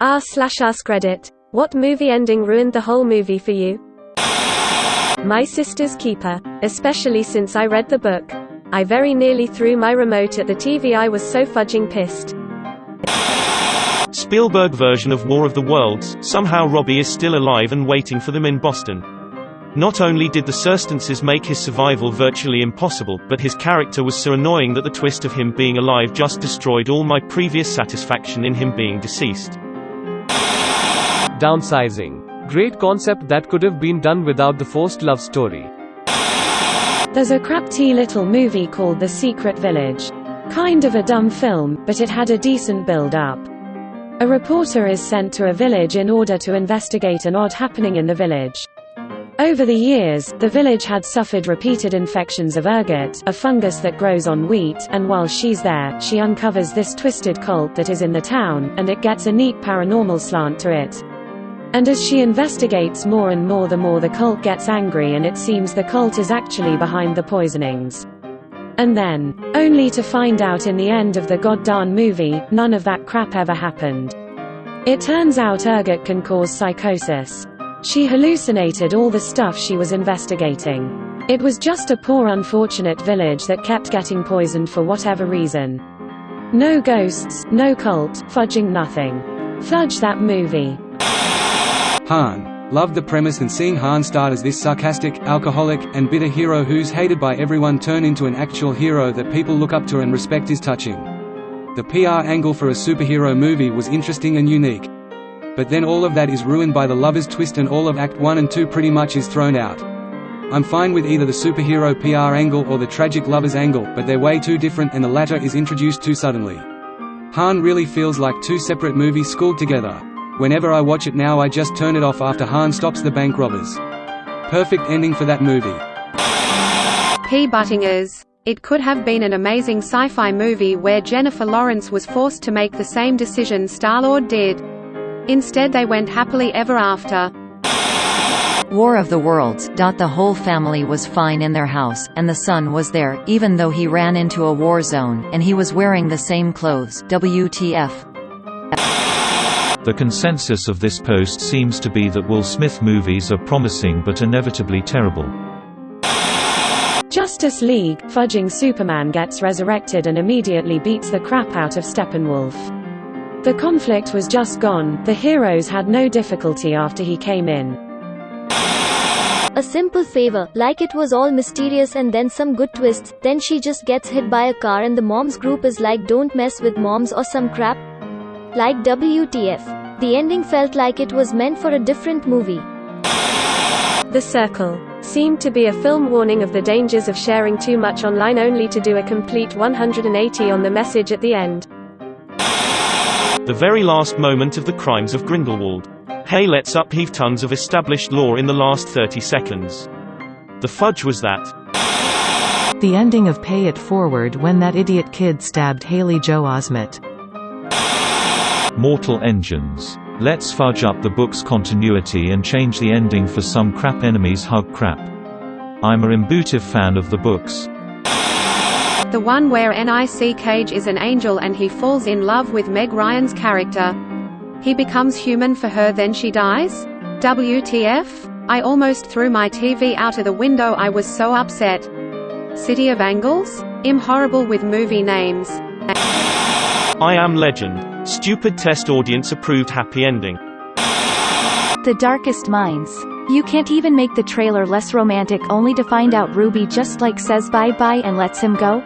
r/AskReddit. What movie ending ruined the whole movie for you? My Sister's Keeper, especially since I read the book. I very nearly threw my remote at the TV, I was so fudging pissed. Spielberg version of War of the Worlds. Somehow Robbie is still alive and waiting for them in Boston. Not only did the circumstances make his survival virtually impossible, but his character was so annoying that the twist of him being alive just destroyed all my previous satisfaction in him being deceased. Downsizing. Great concept that could have been done without the forced love story. There's a crapty little movie called The Secret Village. Kind of a dumb film, but it had a decent build-up. A reporter is sent to a village in order to investigate an odd happening in the village. Over the years, the village had suffered repeated infections of ergot, a fungus that grows on wheat, and while she's there, she uncovers this twisted cult that is in the town, and it gets a neat paranormal slant to it. And as she investigates more and more, the more the cult gets angry, and it seems the cult is actually behind the poisonings. And then, only to find out in the end of the goddamn movie, none of that crap ever happened. It turns out ergot can cause psychosis. She hallucinated all the stuff she was investigating. It was just a poor unfortunate village that kept getting poisoned for whatever reason. No ghosts, no cult, fudging nothing. Fudge that movie. Han. Loved the premise, and seeing Han start as this sarcastic, alcoholic, and bitter hero who's hated by everyone turn into an actual hero that people look up to and respect is touching. The PR angle for a superhero movie was interesting and unique. But then all of that is ruined by the lovers twist, and all of Act 1 and 2 pretty much is thrown out. I'm fine with either the superhero PR angle or the tragic lovers angle, but they're way too different, and the latter is introduced too suddenly. Han really feels like two separate movies schooled together. Whenever I watch it now, I just turn it off after Han stops the bank robbers. Perfect ending for that movie. P. Buttingers. It could have been an amazing sci-fi movie where Jennifer Lawrence was forced to make the same decision Star-Lord did. Instead they went happily ever after. War of the Worlds. The whole family was fine in their house, and the son was there, even though he ran into a war zone, and he was wearing the same clothes. WTF. The consensus of this post seems to be that Will Smith movies are promising but inevitably terrible. Justice League. Fudging Superman gets resurrected and immediately beats the crap out of Steppenwolf. The conflict was just gone, the heroes had no difficulty after he came in. A simple favor, like it was all mysterious and then some good twists, then she just gets hit by a car and the moms group is like don't mess with moms or some crap. Like WTF. The ending felt like it was meant for a different movie. The Circle. Seemed to be a film warning of the dangers of sharing too much online, only to do a complete 180 on the message at the end. The very last moment of The Crimes of Grindelwald. Hey, let's upheave tons of established lore in the last 30 seconds. The fudge was that. The ending of Pay It Forward when that idiot kid stabbed Haley Joel Osment. Mortal Engines. Let's fudge up the book's continuity and change the ending for some crap enemies hug crap. I'm a imbutive fan of the books. The one where Nick Cage is an angel and he falls in love with Meg Ryan's character. He becomes human for her, then she dies? WTF? I almost threw my TV out of the window, I was so upset. City of Angles? I'm horrible with movie names. I Am Legend. Stupid test audience approved happy ending. The Darkest Minds. You can't even make the trailer less romantic, only to find out Ruby just like says bye-bye and lets him go.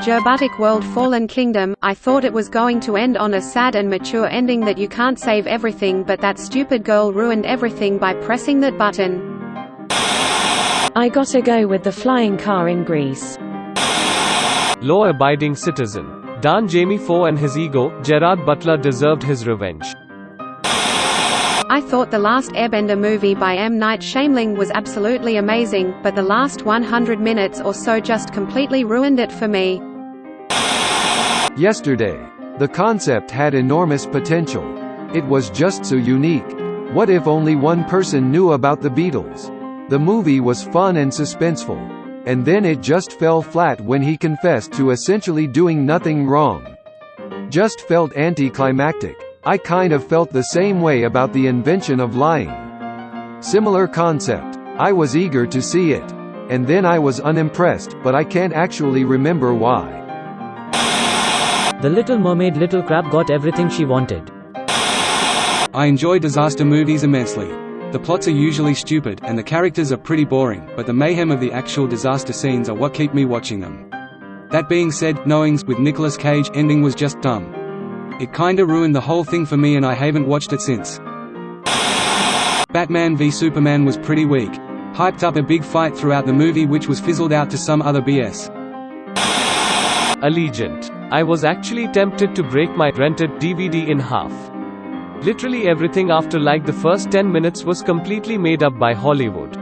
Gerbutic World Fallen Kingdom. I thought it was going to end on a sad and mature ending that you can't save everything, but that stupid girl ruined everything by pressing that button. I gotta go with the flying car in Greece. Law-abiding citizen. Dan Jamie Foxx and his ego. Gerard Butler deserved his revenge. I thought the last Airbender movie by M. Night Shyamalan was absolutely amazing, but the last 100 minutes or so just completely ruined it for me. Yesterday. The concept had enormous potential. It was just so unique. What if only one person knew about the Beatles? The movie was fun and suspenseful. And then it just fell flat when he confessed to essentially doing nothing wrong. just felt anticlimactic. I kind of felt the same way about the invention of lying. Similar concept. I was eager to see it. And then I was unimpressed, but I can't actually remember why. The Little Mermaid Little Crab got everything she wanted. I enjoy disaster movies immensely. The plots are usually stupid, and the characters are pretty boring, but the mayhem of the actual disaster scenes are what keep me watching them. That being said, Knowings with Nicolas Cage ending was just dumb. It kinda ruined the whole thing for me and I haven't watched it since. Batman v Superman was pretty weak. Hyped up a big fight throughout the movie which was fizzled out to some other BS. Allegiant. I was actually tempted to break my rented DVD in half. Literally everything after like the first 10 minutes was completely made up by Hollywood.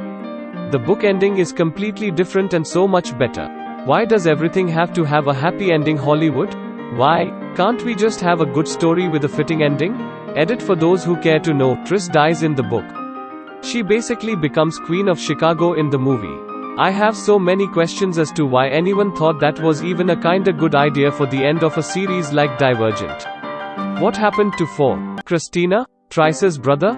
The book ending is completely different and so much better. Why does everything have to have a happy ending, Hollywood? Why can't we just have a good story with a fitting ending? Edit for those who care to know, Tris dies in the book. She basically becomes Queen of Chicago in the movie. I have so many questions as to why anyone thought that was even a kinda good idea for the end of a series like Divergent. What happened to 4? Christina? Trice's brother?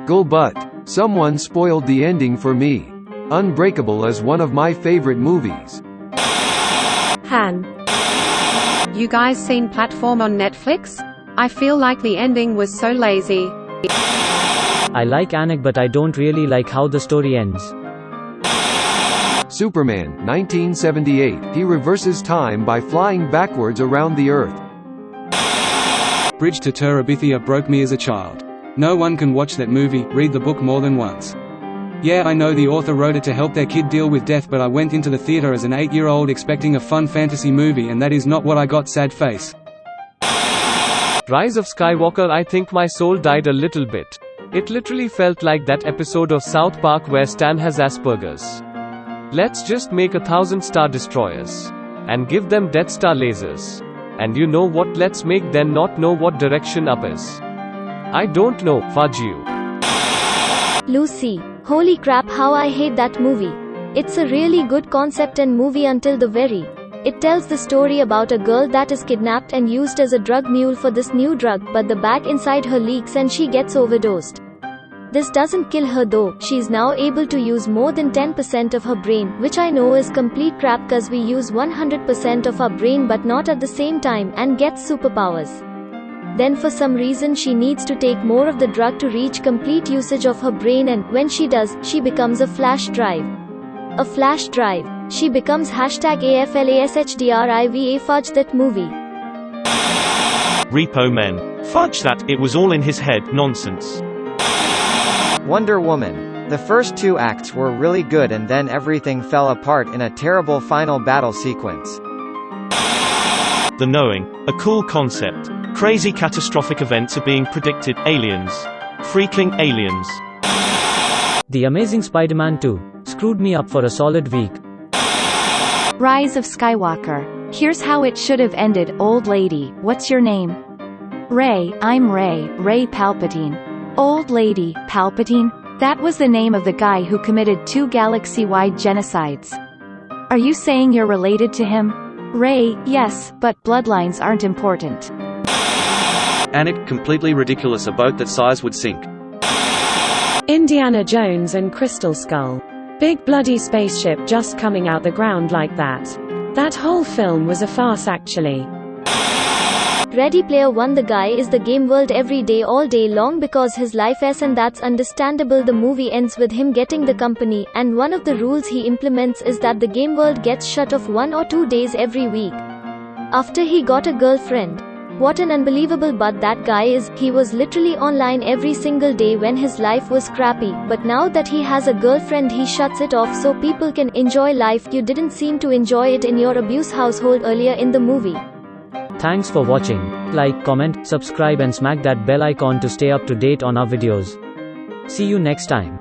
But someone spoiled the ending for me. Unbreakable is one of my favorite movies. Han. You guys seen Platform on Netflix? I feel like the ending was so lazy. I like Anik, but I don't really like how the story ends. Superman, 1978. He reverses time by flying backwards around the Earth. Bridge to Terabithia broke me as a child. No one can watch that movie, read the book more than once. Yeah, I know the author wrote it to help their kid deal with death, but I went into the theater as an 8-year-old expecting a fun fantasy movie and that is not what I got. Sad face. Rise of Skywalker. I think my soul died a little bit. It literally felt like that episode of South Park where Stan has Asperger's. Let's just make 1,000 Star Destroyers. And give them Death Star lasers. And you know what, let's make them not know what direction up is. I don't know, fudge you. Lucy. Holy crap, how I hate that movie. It's a really good concept and movie until the very. It tells the story about a girl that is kidnapped and used as a drug mule for this new drug, but the bag inside her leaks and she gets overdosed. This doesn't kill her though, she's now able to use more than 10% of her brain, which I know is complete crap cause we use 100% of our brain but not at the same time, and gets superpowers. Then for some reason she needs to take more of the drug to reach complete usage of her brain, and when she does, she becomes a flash drive. A flash drive. She becomes #AFLASHDRIVA. Fudge that movie. Repo Men. Fudge that, it was all in his head, nonsense. Wonder Woman. The first 2 acts were really good and then everything fell apart in a terrible final battle sequence. The Knowing. A cool concept. Crazy catastrophic events are being predicted. Aliens. Freaking aliens. The Amazing Spider-Man 2 screwed me up for a solid week. Rise of Skywalker. Here's how it should have ended. Old lady, what's your name? Rey. I'm Rey Palpatine. Old lady, Palpatine? That was the name of the guy who committed 2 galaxy-wide genocides. Are you saying you're related to him? Rey, yes, but bloodlines aren't important. Anik, completely ridiculous, a boat that size would sink. Indiana Jones and Crystal Skull. Big bloody spaceship just coming out the ground like that. That whole film was a farce actually. Ready Player One. The guy is the game world every day all day long because his life is, and that's understandable. The movie ends with him getting the company, and one of the rules he implements is that the game world gets shut off 1 or 2 days every week. After he got a girlfriend. What an unbelievable butt that guy is. He was literally online every single day when his life was crappy, but now that he has a girlfriend he shuts it off so people can enjoy life. You didn't seem to enjoy it in your abuse household earlier in the movie. Thanks for watching. Like, comment, subscribe and smack that bell icon to stay up to date on our videos. See you next time.